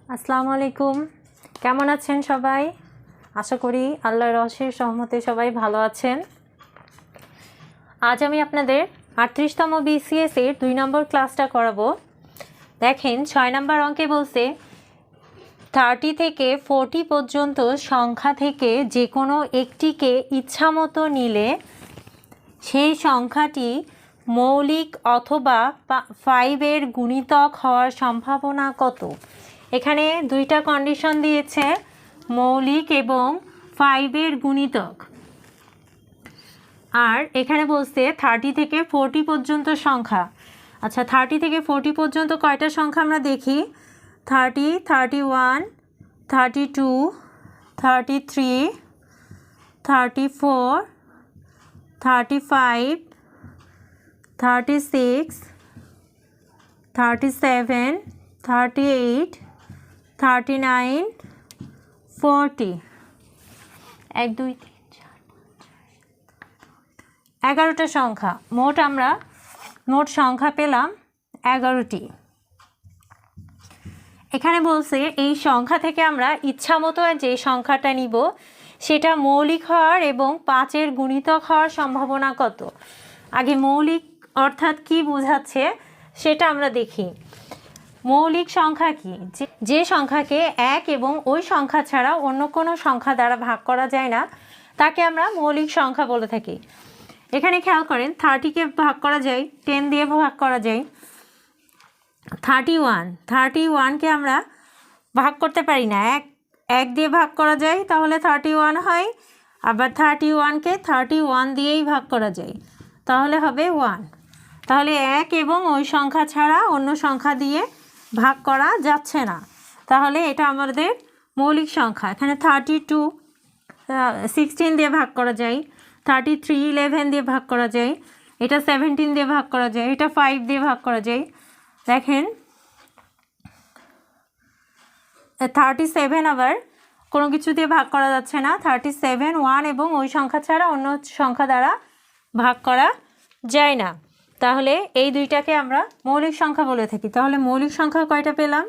আসসালামু আলাইকুম। কেমন আছেন সবাই? আশা করি আল্লাহর অশেষ রহমতে সবাই ভালো আছেন। আজ আমি আপনাদের 38তম BCS এর 2 নম্বর ক্লাসটা করাবো। দেখেন 6 নম্বর অঙ্কে বলছে 30 থেকে 40 পর্যন্ত সংখ্যা থেকে যে কোনো একটিকে ইচ্ছামতো নিলে সেই সংখ্যাটি মৌলিক অথবা 5 এর গুণিতক হওয়ার সম্ভাবনা কত? এখানে দুইটা কন্ডিশন দিয়েছে, মৌলিক এবং 5 এর গুণিতক। আর এখানে বলছে 30 থেকে 40 পর্যন্ত সংখ্যা। আচ্ছা, 30 থেকে 40 পর্যন্ত কয়টা সংখ্যা আমরা দেখি? 30, 31, 32, 33, 34, 35, 36, 37, 38, 39, 40, 1 2 3 4 11টা সংখ্যা। আমরা মোট সংখ্যা পেলাম 11টি। এখানে বলছে এই সংখ্যা থেকে আমরা ইচ্ছামতো যে সংখ্যাটা নিব সেটা মৌলিক হওয়ার এবং 5 এর গুণিতক হওয়ার সম্ভাবনা কত। আগে মৌলিক অর্থাৎ কি বোঝাচ্ছে সেটা আমরা দেখি। মৌলিক সংখ্যা কি? যে সংখ্যাকে 1 এবং ওই সংখ্যা ছাড়া অন্য কোনো সংখ্যা দ্বারা ভাগ করা যায় না তাকে আমরা মৌলিক সংখ্যা বলে থাকি। এখানে খেয়াল করেন 30কে ভাগ করা যায় 10 দিয়ে ভাগ করা যায়। 31কে আমরা ভাগ করতে পারি না, এক দিয়ে ভাগ করা যায় তাহলে 31 হয়, আবার 31কে 31 দিয়েই ভাগ করা যায় তাহলে হবে 1। তাহলে 1 এবং ওই সংখ্যা ছাড়া অন্য সংখ্যা দিয়ে ভাগ করা যাচ্ছে না, তাহলে এটা আমাদের মৌলিক সংখ্যা। এখানে 32 16 দিয়ে ভাগ করা যায়, 33 11 দিয়ে ভাগ করা যায়, এটা 17 দিয়ে ভাগ করা যায়, এটা 5 দিয়ে ভাগ করা যায়। দেখেন 37 আবার কোনো কিছু দিয়ে ভাগ করা যাচ্ছে না, 37 1 এবং ওই সংখ্যা ছাড়া অন্য সংখ্যা দ্বারা ভাগ করা যায় না, তাহলে এই দুইটাকে আমরা মৌলিক সংখ্যা বলে থাকি। তাহলে মৌলিক সংখ্যা কয়টা পেলাম?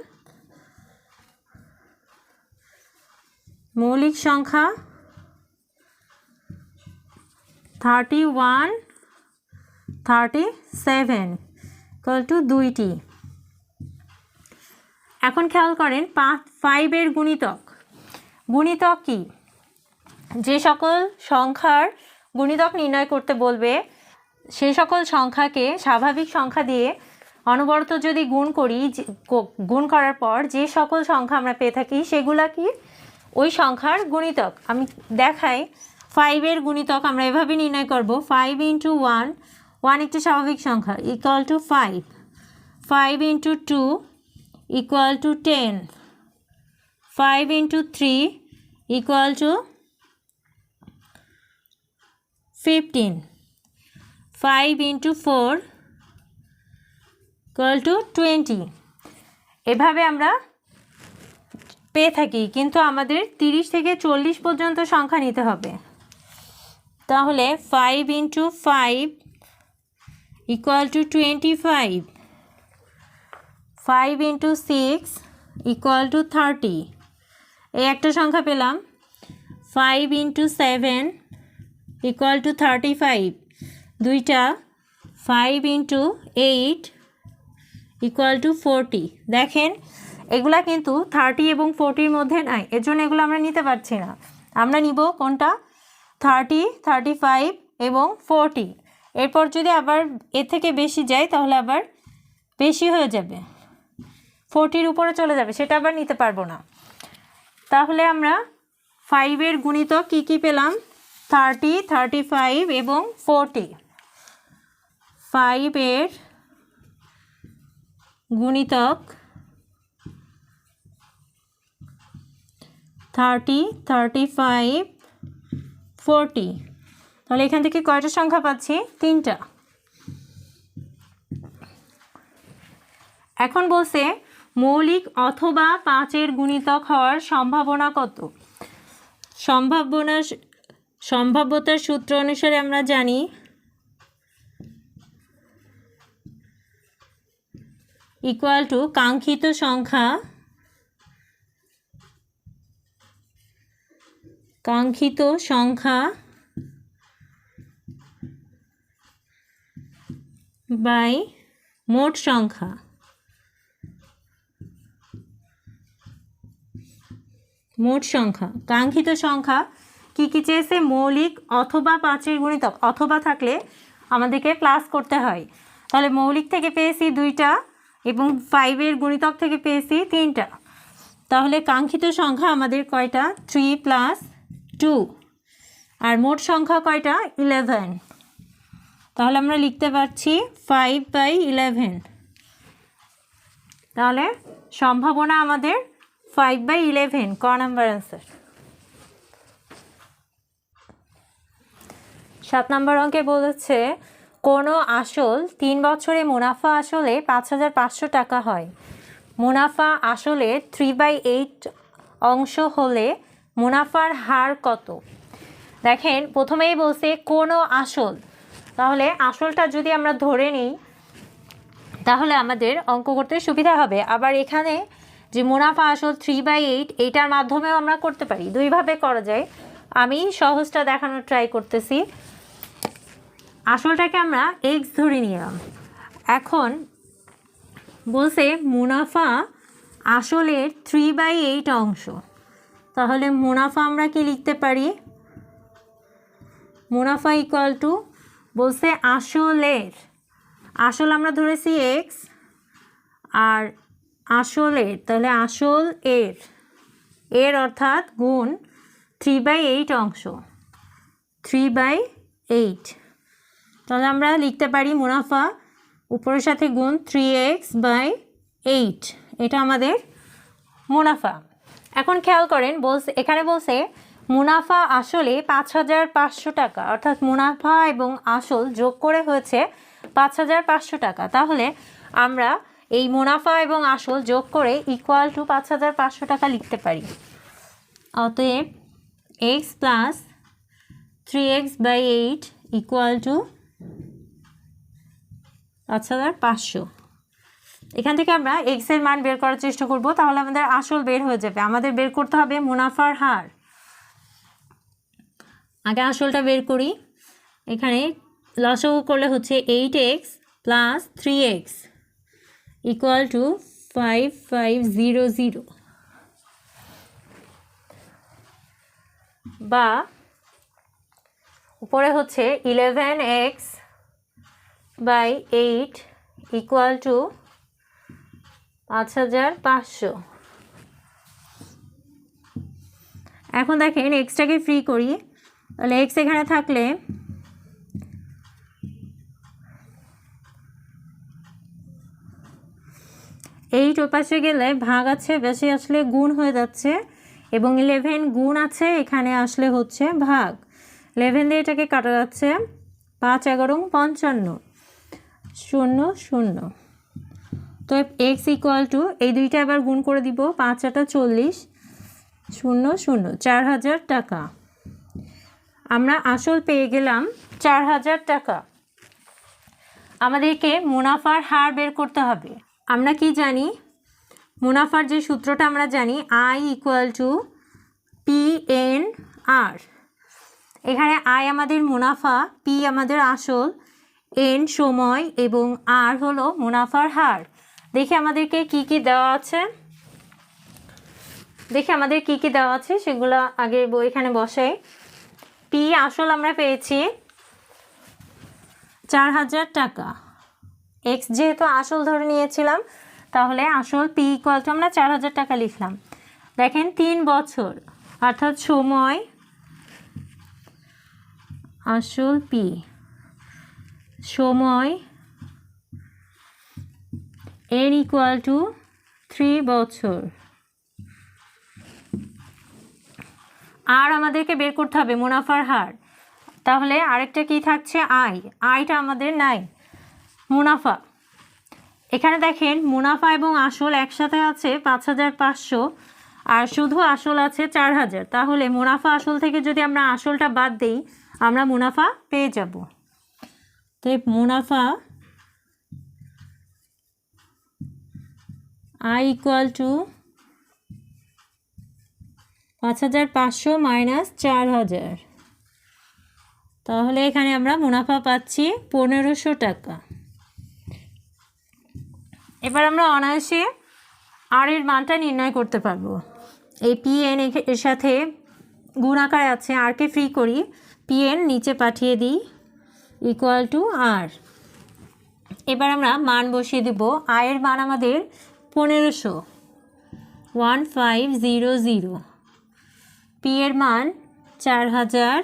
মৌলিক সংখ্যা 31 37 = 2টি। এখন খেয়াল করেন 5 এর গুণিতক কি? যে সকল সংখ্যার গুণিতক নির্ণয় করতে বলবে সেই সকল সংখ্যাকে স্বাভাবিক সংখ্যা দিয়ে অনবরত যদি গুণ করি, গুণ করার পর যে সকল সংখ্যা আমরা পেয়ে থাকি সেগুলা কি ওই সংখ্যার গুণিতক। আমি দেখাই 5 এর গুণিতক আমরা এভাবে নির্ণয় করব। 5 × 1 একটি স্বাভাবিক সংখ্যা = 5, 5 × 2 = 10, 5 × 3 = 15, 5 × 4 = 20। এভাবে আমরা পেয়ে থাকি, কিন্তু আমাদের 30 থেকে 40 পর্যন্ত সংখ্যা নিতে হবে। তাহলে 5 × 5 = 25, 5 × 6 = 30। এই একটা সংখ্যা পেলাম। 5 × 7 = 35, দুইটা 5 × 8 = 40। দেখেন এগুলা কিন্তু 30 এবং 40-র মধ্যে নাই, এজন্য এগুলো আমরা নিতে পারছি না। আমরা নিব কোনটা? 30, 35 এবং 40। এরপর যদি আবার এর থেকে বেশি যায় তাহলে আবার বেশি হয়ে যাবে, 40-র উপরে চলে যাবে, সেটা আবার নিতে পারবো না। তাহলে আমরা 5 এর গুণিতক কি কি পেলাম? 30, 35 এবং 40। 5 এর গুণিতক 30, 35, 40। তাহলে এখান থেকে কয়টা সংখ্যা পাচ্ছি? 3টা। এখন বলছে মৌলিক অথবা 5 এর গুণিতক হওয়ার সম্ভাবনা কত। সম্ভাব্যতার সূত্র অনুসারে আমরা জানি = কাঙ্ক্ষিত সংখ্যা কাঙ্ক্ষিত সংখ্যা বাই মোট সংখ্যা। মোট সংখ্যা কাঙ্ক্ষিত সংখ্যা কি কি চেয়েছে? মৌলিক অথবা 5-এর গুণিতক, অথবা থাকলে আমাদেরকে প্লাস করতে হয়। তাহলে মৌলিক থেকে পেয়েছি 2টা এবং 5-এর গুণিতক থেকে পেয়েছি 3টা। তাহলে কাঙ্ক্ষিত সংখ্যা আমাদের কয়টা? 3 + 2। আর মোট সংখ্যা কয়টা? 11। তাহলে আমরা লিখতে পারছি 5/11। তাহলে সম্ভাবনা আমাদের 5/11, ক নাম্বার অ্যান্সার। 7 নম্বর অঙ্কে বলেছে কোনো আসল 3 বছরে মুনাফা আসলে 5,500 টাকা হয়। মুনাফা আসলে 3/8 অংশ হলে মুনাফার হার কত? দেখেন প্রথমেই বলছে কোনো আসল, তাহলে আসলটা যদি আমরা ধরে নিই তাহলে আমাদের অঙ্ক করতে সুবিধা হবে। আবার এখানে যে মুনাফা আসল 3/8, এইটার মাধ্যমেও আমরা করতে পারি, দুইভাবে করা যায়। আমি সহজটা দেখানোর ট্রাই করতেছি। আসলটাকে আমরা x ধরে নিলাম। এখন বলছে মুনাফা আসলের 3/8 অংশ, তাহলে মুনাফা আমরা কি লিখতে পারি? মুনাফা ইকুয়াল টু বলছে আসলের, আসল আমরা ধরেছি x, আর আসলের তাহলে আসল এর অর্থাৎ গুণ 3/8 অংশ, 3/8। তাহলে আমরা লিখতে পারি মুনাফা উপরের সাথে গুণ 3x/8, এটা আমাদের মুনাফা। এখন খেয়াল করেন এখানে বলছে মুনাফা আসলে 5,500 টাকা, অর্থাৎ মুনাফা এবং আসল যোগ করে হয়েছে 5,500 টাকা। তাহলে আমরা এই মুনাফা এবং আসল যোগ করে ইকুয়াল টু 5,500 টাকা লিখতে পারি। অতএব x + 3x/8 ইকুয়াল টু 5,500। এখান থেকে আমরা x এর মান বের করার চেষ্টা করব, তাহলে আমাদের আসল বের হয়ে যাবে। আমাদের বের করতে হবে মুনাফার হার। আগে আসলটা বের করি। এখানে লসাগু করলে হচ্ছে 8x + 3x ইকুয়াল টু 5500, বা উপরে হচ্ছে 11x/8 ইকুয়াল টু 5,500। এখন দেখেন এক্সটাকে ফ্রি করি, তাহলে এক্স এখানে থাকলে এইট ওপাশে গেলে ভাগ আছে, বেশি আসলে গুণ হয়ে যাচ্ছে, এবং 11 গুণ আছে, এখানে আসলে হচ্ছে ভাগ। 11 দিয়ে এটাকে কাটা যাচ্ছে, 5 11 55 0 0। তো এক্স ইকুয়াল টু এই দুইটা আবার গুণ করে দিব, 5 8 40 0 0, 4,000 টাকা। আমরা আসল পেয়ে গেলাম 4,000 টাকা। আমাদেরকে মুনাফার হার বের করতে হবে। আমরা কি জানি? মুনাফার যে সূত্রটা আমরা জানি, I ইকুয়াল টু PNR। এখানে I আমাদের মুনাফা, P আমাদের আসল, N সময় এবং R হলো মুনাফার হার। দেখি আমাদেরকে কি কি দেওয়া আছে, সেগুলো আগে এখানে বসাই। P আসল আমরা পেয়েছি 4,000 টাকা। x যেহেতু আসল ধরে নিয়েছিলাম, তাহলে আসল P ইকুয়াল টু আমরা 4,000 টাকা লিখলাম। দেখেন 3 বছর অর্থাৎ সময়, আসল P সময় N ইকুয়াল টু 3 বছর। আর আমাদেরকে বের করতে হবে মুনাফার হার। তাহলে আরেকটা কি থাকছে? আইটা আমাদের নাই, মুনাফা। এখানে দেখেন মুনাফা এবং আসল একসাথে আছে 5,500, আর শুধু আসল আছে 4,000। তাহলে মুনাফা আসল থেকে যদি আমরা আসলটা বাদ দিই, আমরা মুনাফা পেয়ে যাব। তো মুনাফা I ইকুয়াল টু 5,500 মাইনাস 4,000, তাহলে এখানে আমরা মুনাফা পাচ্ছি 1,500 টাকা। এবার আমরা অনায়াসে আর এর মানটা নির্ণয় করতে পারবো। এই PN এর সাথে গুণ আকারে আছে, আরকে ফ্রি করি, PN নিচে পাঠিয়ে দিই ইকুয়াল টু আর। এবার আমরা মান বসিয়ে দেব। আয়ের মান আমাদের 1,500, 1500। পি এর মান 4,000,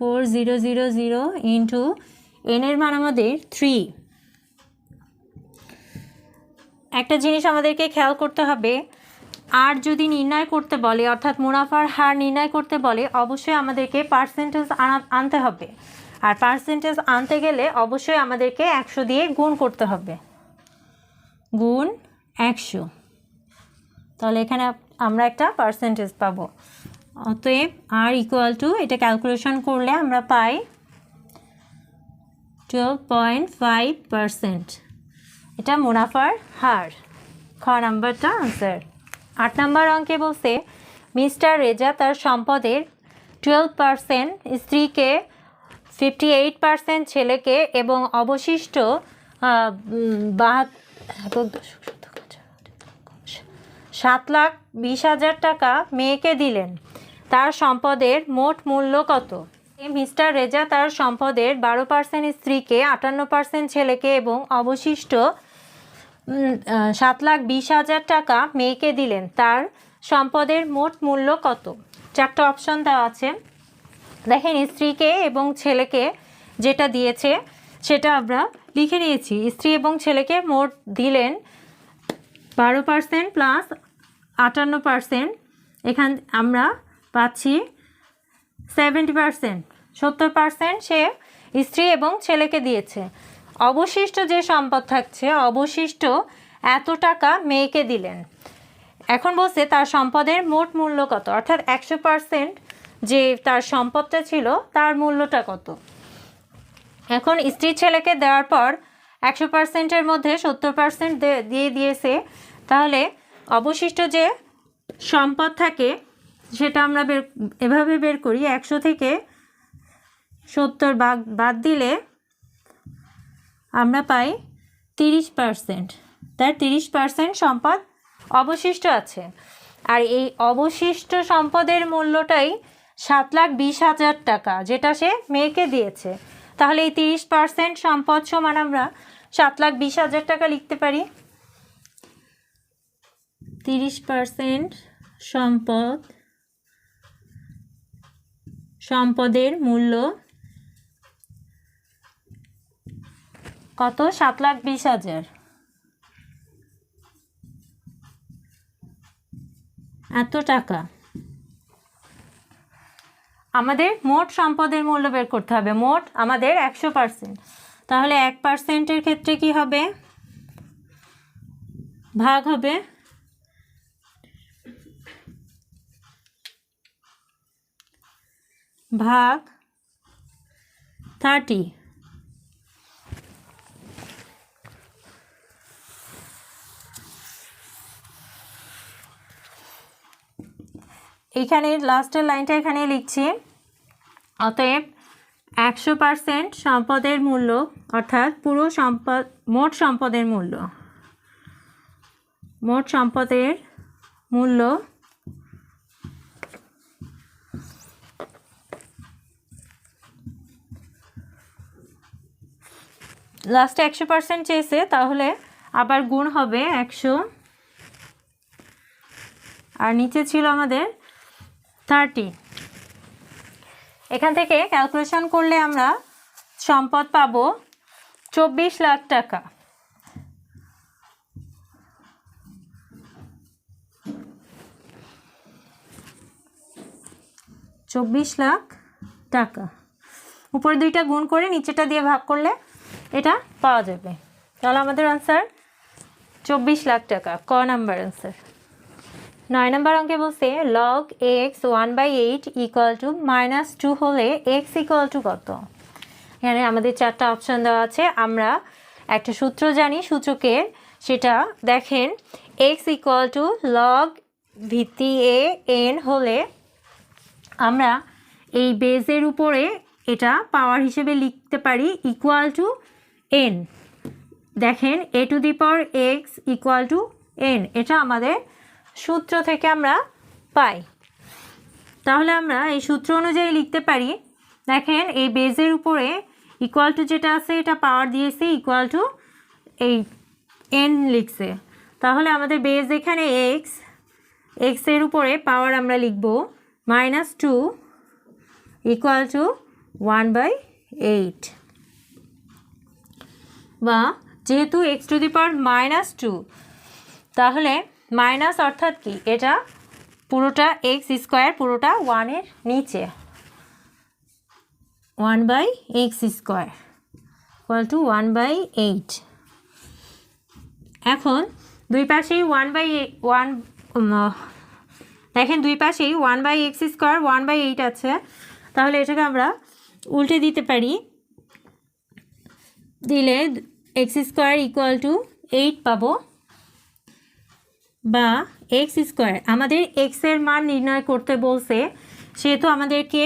4,000 ইন্টু এন এর মান আমাদের 3। একটা জিনিস আমাদেরকে খেয়াল করতে হবে, আর যদি নির্ণয় করতে বলে অর্থাৎ মুনাফার হার নির্ণয় করতে বলে অবশ্যই আমাদেরকে পার্সেন্টেজ আনতে হবে। আর পার্সেন্টেজ আনতে গেলে অবশ্যই আমাদেরকে 100 দিয়ে গুণ করতে হবে, গুণ 100। তাহলে এখানে আমরা একটা পার্সেন্টেজ পাবো। অতএব আর ইকুয়াল টু, এটা ক্যালকুলেশন করলে আমরা পাই 12.5%। এটা মুনাফার হার। খ নাম্বারটা আনসার। 8 নম্বর অঙ্কে বলছে মিস্টার রেজা তার সম্পদের 12% স্ত্রীকে, 58% ছেলেকে এবং অবশিষ্ট 7,20,000 টাকা মেয়েকে দিলেন। তার সম্পদের মোট মূল্য কত? মিস্টার রেজা তার সম্পদের 12% স্ত্রীকে, 58% ছেলেকে এবং অবশিষ্ট 7,20,000 টাকা মেয়েকে দিলেন। তার সম্পদের মোট মূল্য কত? 4টা অপশন দেওয়া আছে। দেখেন, স্ত্রীকে এবং ছেলেকে যেটা দিয়েছে সেটা আমরা লিখে নিয়েছি। স্ত্রী এবং ছেলেকে মোট দিলেন 12% প্লাস 58%, এখান আমরা পাচ্ছি 70%, 70% সে স্ত্রী এবং ছেলেকে দিয়েছে। অবশিষ্ট যে সম্পদ থাকছে, অবশিষ্ট এত টাকা মেয়েকে দিলেন। এখন বলছে তার সম্পদের মোট মূল্য কত, অর্থাৎ 100% যে তার সম্পদটা ছিল তার মূল্যটা কত। এখন স্ত্রী ছেলেকে দেওয়ার পর 100%-এর মধ্যে 70% দিয়ে দিয়েছে, তাহলে অবশিষ্ট যে সম্পদ থাকে সেটা আমরা এভাবে বের করি। 100 থেকে 70 বাদ দিলে আমরা পাই 30%। তার 30% সম্পদ অবশিষ্ট আছে। আর এই অবশিষ্ট সম্পদের মূল্যটাই 7,20,000 টাকা, যেটা সে মেয়েকে দিয়েছে। তাহলে এই 30% সম্পদ সমান আমরা 7,20,000 টাকা লিখতে পারি। 30% সম্পদের মূল্য কত? 7,20,000। এত টাকা। আমাদের মোট সম্পদের মূল্য বের করতে হবে। মোট আমাদের 100%, তাহলে 1%-এর ক্ষেত্রে কি হবে? ভাগ হবে ভাগ 30। এখানে লাস্টের লাইনটা এখানে লিখছি। অতএব 100% সম্পদের মূল্য, অর্থাৎ পুরো সম্পদ, মোট সম্পদের মূল্য, লাস্টে 100% চেয়েছে, তাহলে আবার গুণ হবে 100, আর নিচে ছিল আমাদের 30। এখান থেকে ক্যালকুলেশন করলে আমরা সম্পদ পাবো 24 লাখ টাকা। 24 লাখ টাকা। উপরে দুইটা গুণ করে নিচেটা দিয়ে ভাগ করলে এটা পাওয়া যাবে। তাহলে আমাদের আনসার 24 লাখ টাকা। ক নাম্বার আনসার। 9 নম্বর অঙ্কে বলছে log x 1/8 ইকুয়াল টু -2 হলে x ইকুয়াল টু কত? এখানে আমাদের 4টা অপশন দেওয়া আছে। আমরা একটা সূত্র জানি সূচকের, সেটা দেখেন x ইকুয়াল টু log ভিত্তি এ এন হলে আমরা এই বেজের উপরে এটা পাওয়ার হিসেবে লিখতে পারি ইকুয়াল টু এন। দেখেন A to the power X equal to N, এটা আমাদের সূত্র থেকে আমরা পাই। তাহলে আমরা এই সূত্র অনুযায়ী লিখতে পারি, দেখেন এই বেজের উপরে ইকুয়াল টু যেটা আছে এটা পাওয়ার দিয়েছে ইকুয়াল টু এই এন লিখছে। তাহলে আমাদের বেজ এখানে এক্স, এক্সের উপরে পাওয়ার আমরা লিখব -2 ইকুয়াল টু 1/8, বা যেহেতু এক্স টু দি পাওয়ার -2 তাহলে মাইনাস অর্থাৎ কি, এটা পুরোটা এক্স স্কোয়ার পুরোটা 1-এর নিচে, 1/x স্কোয়ার ইকুয়াল টু 1/8। এখন দুই পাশেই 1/1 দেখেন দুই পাশেই 1/x স্কোয়ার 1/8 আছে, তাহলে এটাকে আমরা উল্টে দিতে পারি, দিলে x স্কোয়ার ইকুয়াল টু 8 পাবো, বা এক্স স্কোয়ার আমাদের এক্সের মান নির্ণয় করতে বলছে, সেহেতু আমাদেরকে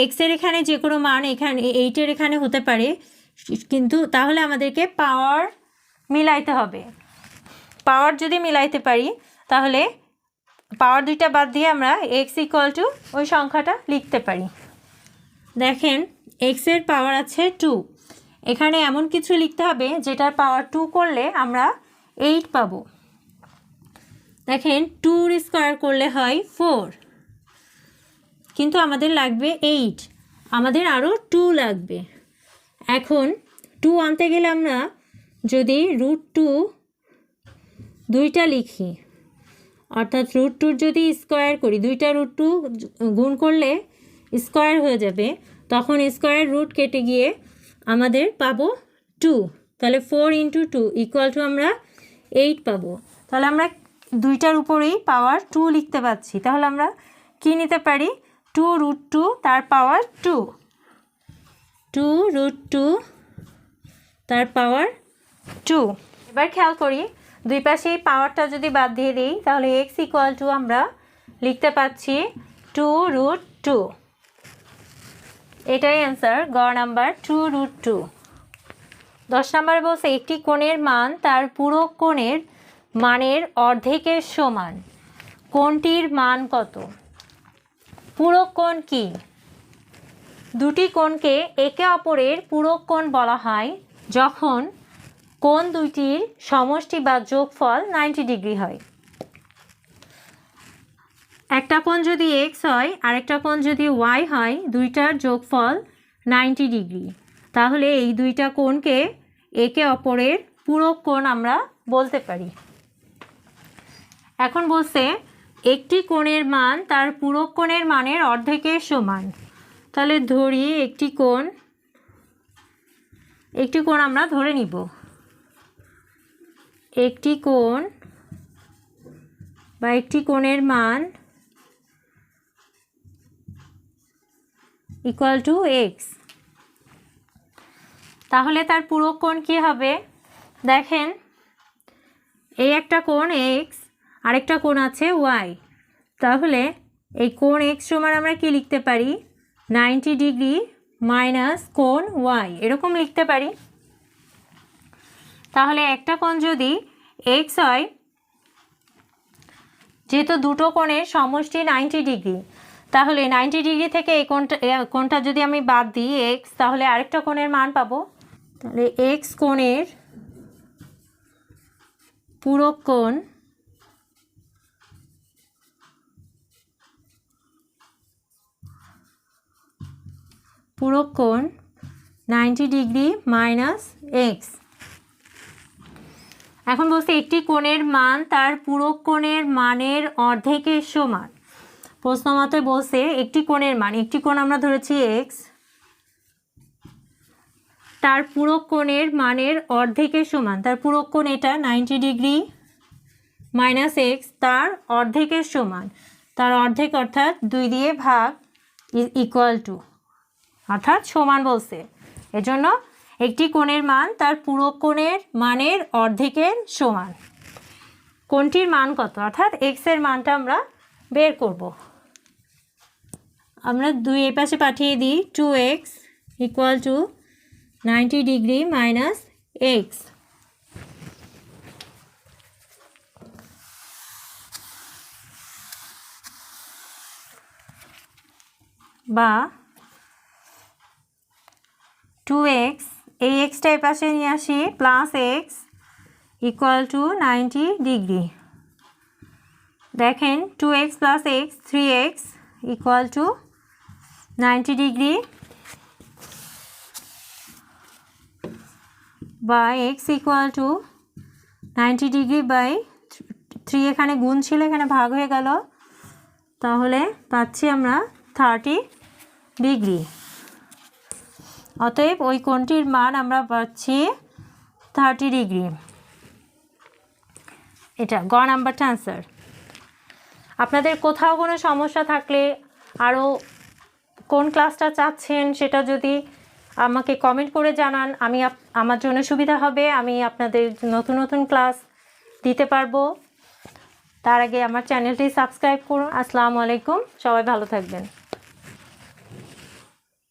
এক্সের এখানে যে কোনো মান এখানে 8-এর এখানে হতে পারে, কিন্তু তাহলে আমাদেরকে পাওয়ার মিলাইতে হবে। পাওয়ার যদি মিলাইতে পারি তাহলে পাওয়ার দুইটা বাদ দিয়ে আমরা এক্স ইকুয়াল টু ওই সংখ্যাটা লিখতে পারি। দেখেন এক্সের পাওয়ার আছে 2, এখানে এমন কিছু লিখতে হবে যেটার পাওয়ার 2 করলে আমরা 8 পাবো। দেখেন 2-র স্কোয়ার করলে হয় 4, কিন্তু আমাদের লাগবে 8, আমাদের আরও 2 লাগবে। এখন 2 আনতে গেলে আমরা যদি √2 দুইটা লিখি, অর্থাৎ √2 যদি স্কোয়ার করি, দুইটা √2 গুণ করলে স্কোয়ার হয়ে যাবে, তখন স্কোয়ার রুট কেটে গিয়ে আমাদের পাবো 2, তাহলে 4 × 2 ইকুয়াল টু আমরা 8 পাবো। তাহলে আমরা দুইটার উপরেই পাওয়ার 2 লিখতে পাচ্ছি, তাহলে আমরা কি নিতে পারি, 2√2 তার পাওয়ার 2, 2√2 তার পাওয়ার 2। এবার খেয়াল করি দুই পাশে এই পাওয়ারটা যদি বাদ দিয়ে দিই তাহলে এক্স ইকুয়াল টু আমরা লিখতে পাচ্ছি 2√2, এটাই অ্যান্সার গ নাম্বার 2√2। 10 নম্বরে বলছে একটি কোণের মান তার পুরো কোণের মানের অর্ধেকের সমান, কোণটির মান কত? পূরক কোণ কি? দুটি কোণকে একে অপরের পূরক কোণ বলা হয় যখন কোণ দুইটির সমষ্টি বা যোগফল 90 ডিগ্রি হয়। একটা কোণ যদি এক্স হয় আরেকটা কোণ যদি ওয়াই হয়, দুইটার যোগফল 90 ডিগ্রি, তাহলে এই দুইটা কোণকে একে অপরের পূরক কোণ আমরা বলতে পারি। এখন বলছে একটি কোণের মান তার পূরক কোণের মানের অর্ধেকের সমান, তাহলে ধরি একটি কোণ আমরা ধরে নিব, একটি কোণ বা একটি কোণের মান ইকুয়াল টু এক্স, তাহলে তার পূরক কোণ কী হবে? দেখেন এই একটা কোণ এক্স আরেকটা কোণ আছে ওয়াই, তাহলে এই কোণ এক্স সমান আমরা কি লিখতে পারি, 90 ডিগ্রি মাইনাস কোণ ওয়াই, এরকম লিখতে পারি। তাহলে একটা কোণ যদি এক্স হয়, যেহেতু দুটো কোণের সমষ্টি 90 ডিগ্রি, তাহলে 90 ডিগ্রি থেকে এই কোণটা যদি আমি বাদ দিই এক্স, তাহলে আরেকটা কোণের মান পাবো। তাহলে এক্স কোণের পূরক কোণ পূরক কোণ 90 ডিগ্রি মাইনাস এক্স। এখন বলছে একটি কোণের মান তার পূরক কোণের মানের অর্ধেকের সমান। প্রশ্ন মতে বলছে একটি কোণের মান, একটি কোণ আমরা ধরেছি এক্স, তার পূরক কোণের মানের অর্ধেকের সমান, তার পূরক কোণ এটা 90 ডিগ্রি মাইনাস এক্স, তার অর্ধেকের সমান, তার অর্ধেক অর্থাৎ 2 দিয়ে ভাগ ইকুয়াল টু, অর্থাৎ সমান বলছে, এজন্য একটি কোণের মান তার পূরক কোণের মানের অর্ধেকের সমান। কোণটির মান কত, অর্থাৎ এক্সের মানটা আমরা বের করব। আমরা 2 এই পাশে পাঠিয়ে দিই, 2x equal to 90 degree minus x, বা 2x এই এক্সটা এই পাশে নিয়ে আসি, plus x equal to 90 degree. দেখেন 2x plus x 3x equal to 90 degree, বা x equal to 90 degree by 3, এখানে গুণ ছিল এখানে ভাগ হয়ে গেল, তাহলে পাচ্ছি আমরা 30 ডিগ্রি। অতএব ওই কোণটির মান আমরা পাচ্ছি 30 ডিগ্রি। এটা গ নাম্বারটা আনসার। আপনাদের কোথাও কোনো সমস্যা থাকলে, আরও কোন ক্লাসটা চাচ্ছেন সেটা যদি আমাকে কমেন্ট করে জানান, আমার জন্য সুবিধা হবে, আমি আপনাদের নতুন নতুন ক্লাস দিতে পারবো। তার আগে আমার চ্যানেলটি সাবস্ক্রাইব করুন। আসসালামু আলাইকুম, সবাই ভালো থাকবেন।